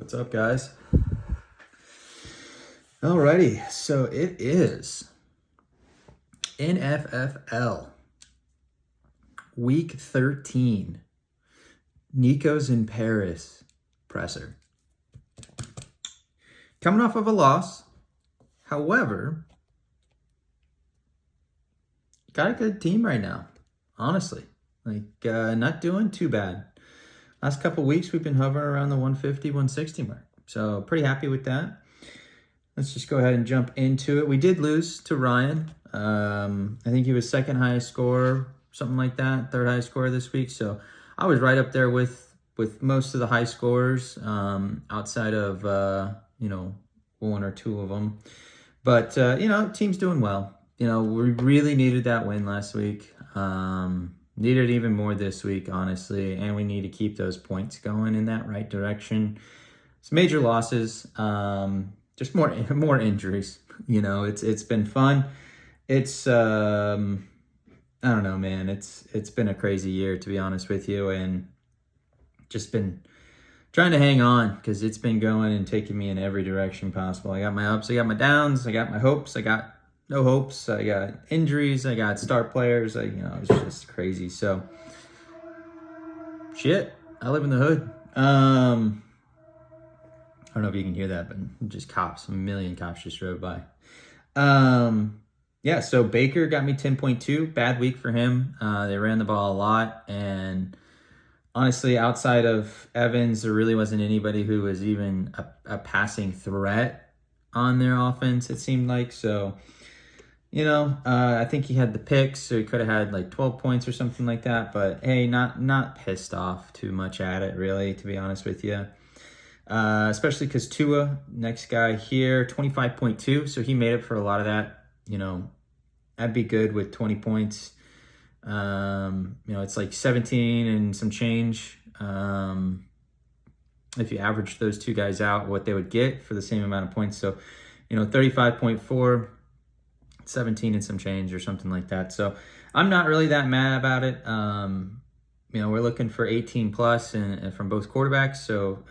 What's up, guys? Alrighty, so it is Nffl Week 13. Nico'S in Paris presser. Coming off of a loss, however, got a good team right now, honestly. Not doing too bad. Last couple weeks, we've been hovering around the 150, 160 mark. So pretty happy with that. Let's just go ahead and jump into it. We did lose to Ryan. I think he was second highest scorer, something like that, third highest scorer this week. So I was right up there with most of the high scorers, outside of, one or two of them. But, team's doing well. We really needed that win last week. Needed even more this week, honestly, and we need to keep those points going in that right direction. Some major losses, just more injuries. It's been fun. It's I don't know, man. It's been a crazy year, to be honest with you, and just been trying to hang on because it's been going and taking me in every direction possible. I got my ups, I got my downs, I got my hopes, I got no hopes, I got injuries, I got star players, it's just crazy. So, shit, I live in the hood. I don't know if you can hear that, but just cops, a million cops just drove by. So Baker got me 10.2, bad week for him. They ran the ball a lot, and honestly, outside of Evans, there really wasn't anybody who was even a passing threat on their offense, it seemed like. So, I think he had the picks, so he could have had like 12 points or something like that. But hey, not pissed off too much at it, really, to be honest with you. Especially because Tua, next guy here, 25.2, so he made up for a lot of that. I'd be good with 20 points. It's like 17 and some change. If you average those two guys out, what they would get for the same amount of points. So, 35.4. 17 and some change or something like that. So I'm not really that mad about it. We're looking for 18 plus and from both quarterbacks. So,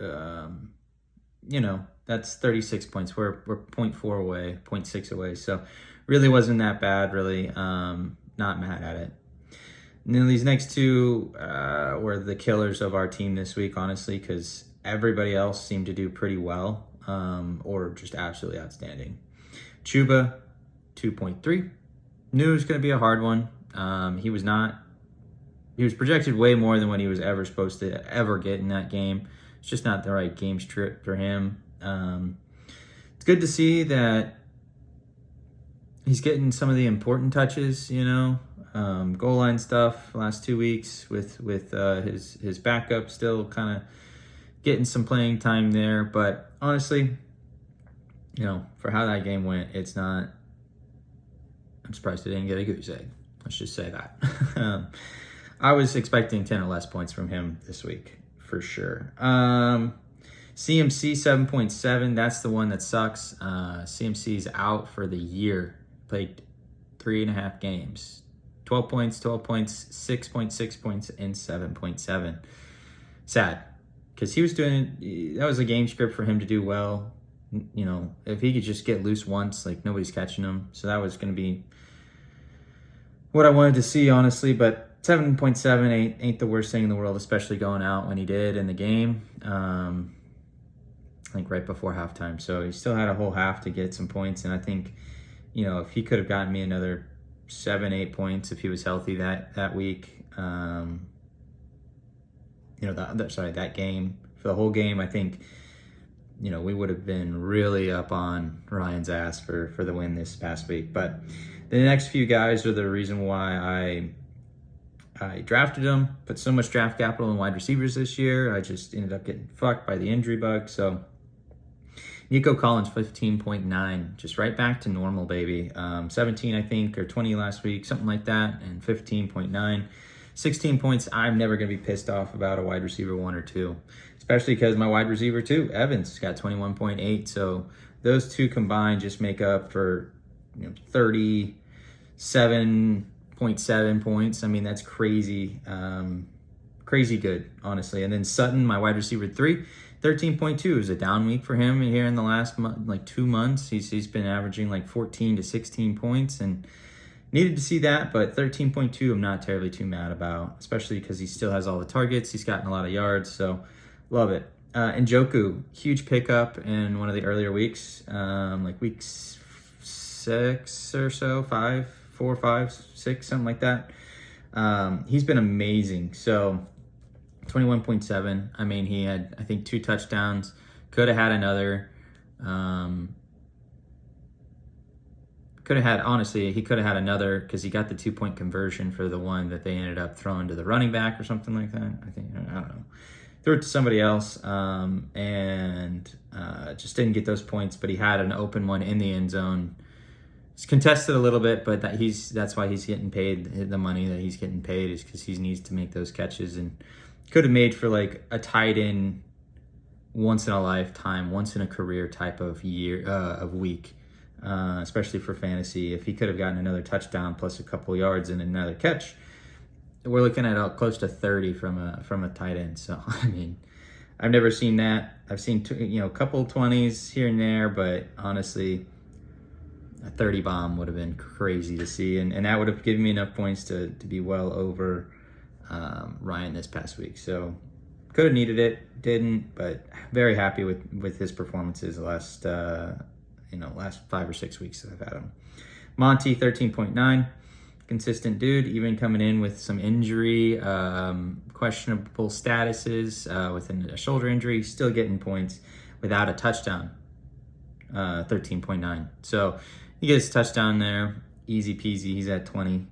that's 36 points. We're 0.4 away, 0.6 away. So really wasn't that bad, really. Not mad at it. And then these next two were the killers of our team this week, honestly, because everybody else seemed to do pretty well, or just absolutely outstanding. Chuba, 2.3. Knew it was going to be a hard one. He was projected way more than what he was ever supposed to ever get in that game. It's just not the right game script for him. It's good to see that he's getting some of the important touches, goal line stuff last 2 weeks with his backup still kind of getting some playing time there. But honestly, for how that game went, I'm surprised they didn't get a goose egg. Let's just say that. I was expecting 10 or less points from him this week, for sure. CMC 7.7. That's the one that sucks. CMC's out for the year. Played 3.5 games. 12 points, 6.6 points, and 7.7. Sad. Because that was a game script for him to do well. If he could just get loose once, like nobody's catching him. So that was going to be what I wanted to see, honestly. But 7.7 ain't the worst thing in the world, especially going out when he did in the game. I think right before halftime. So he still had a whole half to get some points. And I think, if he could have gotten me another 7-8 points if he was healthy that week, that game, for the whole game, I think, we would have been really up on Ryan's ass for the win this past week. But the next few guys are the reason why I drafted them, put so much draft capital in wide receivers this year. I just ended up getting fucked by the injury bug. So Nico Collins, 15.9, just right back to normal, baby. 17, I think, or 20 last week, something like that, and 15.9. 16 points. I'm never going to be pissed off about a wide receiver 1 or 2, especially because my wide receiver 2, Evans, got 21.8. So those two combined just make up for 37.7 points. I mean, that's crazy. Crazy good, honestly. And then Sutton, my wide receiver 3, 13.2 is a down week for him here in the last month, like 2 months. He's been averaging like 14 to 16 points and needed to see that, but 13.2 I'm not terribly too mad about, especially because he still has all the targets. He's gotten a lot of yards, so love it. Njoku, huge pickup in one of the earlier weeks, like week 6 or so, 5, 4, 5, 6, something like that. He's been amazing. So 21.7. I mean, he had, I think, 2 touchdowns. Could have had another. Honestly, he could have had another because he got the 2-point conversion for the one that they ended up throwing to the running back or something like that. I don't know. Threw it to somebody else and just didn't get those points, but he had an open one in the end zone. It's contested a little bit, but that's why he's getting paid. The money that he's getting paid is because he needs to make those catches, and could have made for like a tight end once in a lifetime, once in a career type of week, especially for fantasy. If he could have gotten another touchdown plus a couple yards and another catch, we're looking at close to 30 from a tight end. So I mean, I've never seen that. I've seen a couple 20s here and there, but honestly, a 30 bomb would have been crazy to see, and that would have given me enough points to be well over Ryan this past week. So could have needed it, didn't, but very happy with his performances the last 5 or 6 weeks that I've had him. Monty, 13.9. Consistent dude, even coming in with some injury, questionable statuses with a shoulder injury, still getting points without a touchdown. 13.9. So he gets a touchdown there, easy peasy. He's at 20.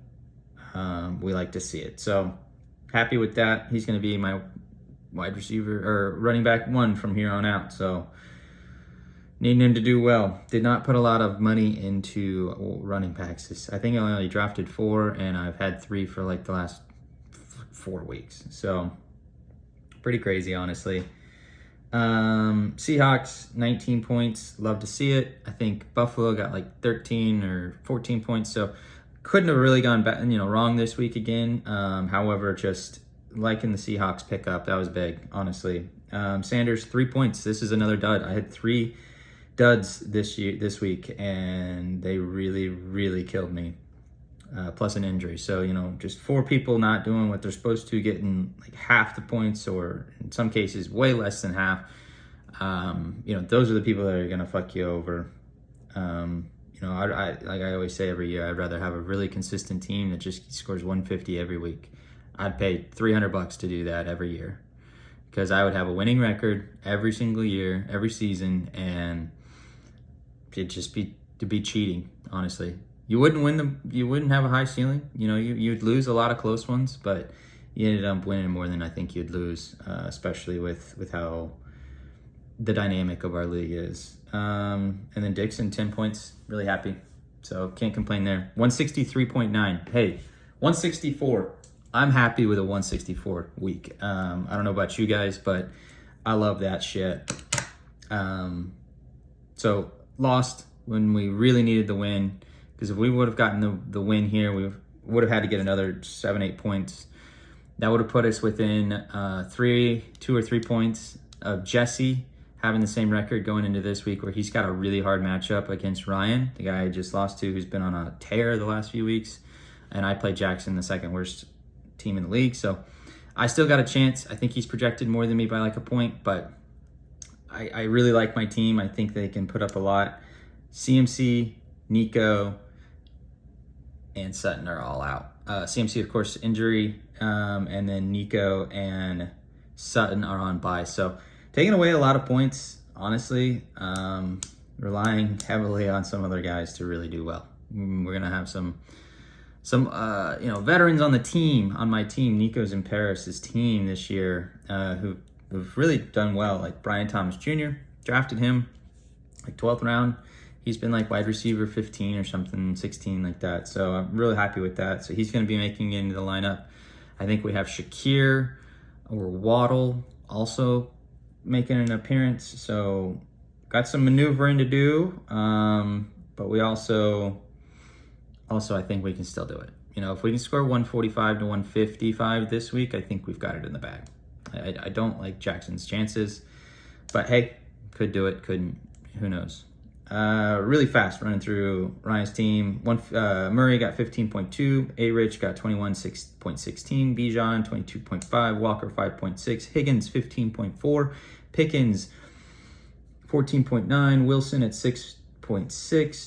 We like to see it. So happy with that. He's going to be my wide receiver or running back 1 from here on out. So needing him to do well. Did not put a lot of money into running backs. I think I only drafted 4, and I've had 3 for like the last 4 weeks. So pretty crazy, honestly. Seahawks, 19 points. Love to see it. I think Buffalo got like 13 or 14 points. So couldn't have really gone back, wrong this week again. However, just liking the Seahawks pickup. That was big, honestly. Sanders, 3 points. This is another dud. I had 3 duds this week, and they really, really killed me. Plus an injury. So, just 4 people not doing what they're supposed to, getting like half the points, or in some cases way less than half. Those are the people that are going to fuck you over. Like I always say every year, I'd rather have a really consistent team that just scores 150 every week. I'd pay $300 to do that every year, because I would have a winning record every single year, every season, and it'd just be cheating, honestly. You wouldn't have a high ceiling. You'd lose a lot of close ones, but you ended up winning more than I think you'd lose, especially with how the dynamic of our league is. And then Dixon, 10 points, really happy. So can't complain there. 163.9. Hey, 164. I'm happy with a 164 week. I don't know about you guys, but I love that shit. So lost when we really needed the win, because if we would have gotten the win here, we would have had to get another 7-8 points. That would have put us within 2 or 3 points of Jesse having the same record going into this week, where he's got a really hard matchup against Ryan, the guy I just lost to, who's been on a tear the last few weeks. And I played Jackson, the second worst team in the league. So I still got a chance. I think he's projected more than me by like a point, but I really like my team. I think they can put up a lot. CMC, Nico, and Sutton are all out. CMC, of course, injury, and then Nico and Sutton are on bye. So taking away a lot of points, honestly, relying heavily on some other guys to really do well. We're going to have some veterans on the team, on my team, Nico'S and Paris' team this year, who've really done well. Like Brian Thomas Jr., drafted him like 12th round. He's been like wide receiver 15 or something, 16 like that. So I'm really happy with that. So he's going to be making it into the lineup. I think we have Shakir or Waddle also making an appearance. So got some maneuvering to do. But we also I think we can still do it. If we can score 145 to 155 this week, I think we've got it in the bag. I don't like Jackson's chances. But hey, could do it, couldn't, who knows. Really fast running through Ryan's team. Murray got 15.2, A-Rich got 21.16, Bijan 22.5, Walker 5.6, Higgins 15.4, Pickens 14.9, Wilson at 6.6,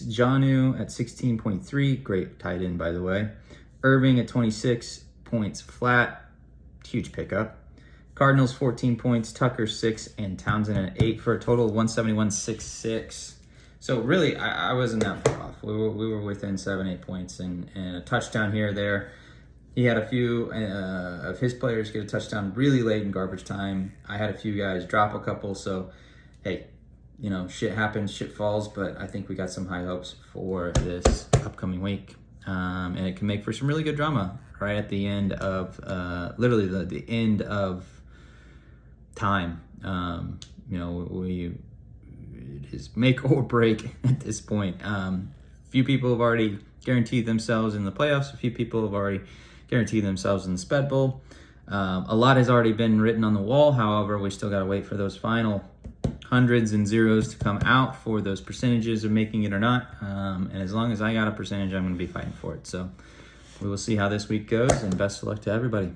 Jonnu at 16.3, great tight end by the way, Irving at 26 points flat, huge pickup. Cardinals 14 points, Tucker 6, and Townsend at 8 for a total of 171.66. So really, I wasn't that far off. We were within 7-8 points and a touchdown here or there. He had a few of his players get a touchdown really late in garbage time. I had a few guys drop a couple. So, hey, you know, shit happens, shit falls. But I think we got some high hopes for this upcoming week. And it can make for some really good drama right at the end of, literally the end of time. You know, it is make or break at this point. Few people have already guaranteed themselves in the playoffs. A few people have already guaranteed themselves in the Sped Bowl. A lot has already been written on the wall. However, we still got to wait for those final hundreds and zeros to come out for those percentages of making it or not. And as long as I got a percentage, I'm going to be fighting for it. So we will see how this week goes, and best of luck to everybody.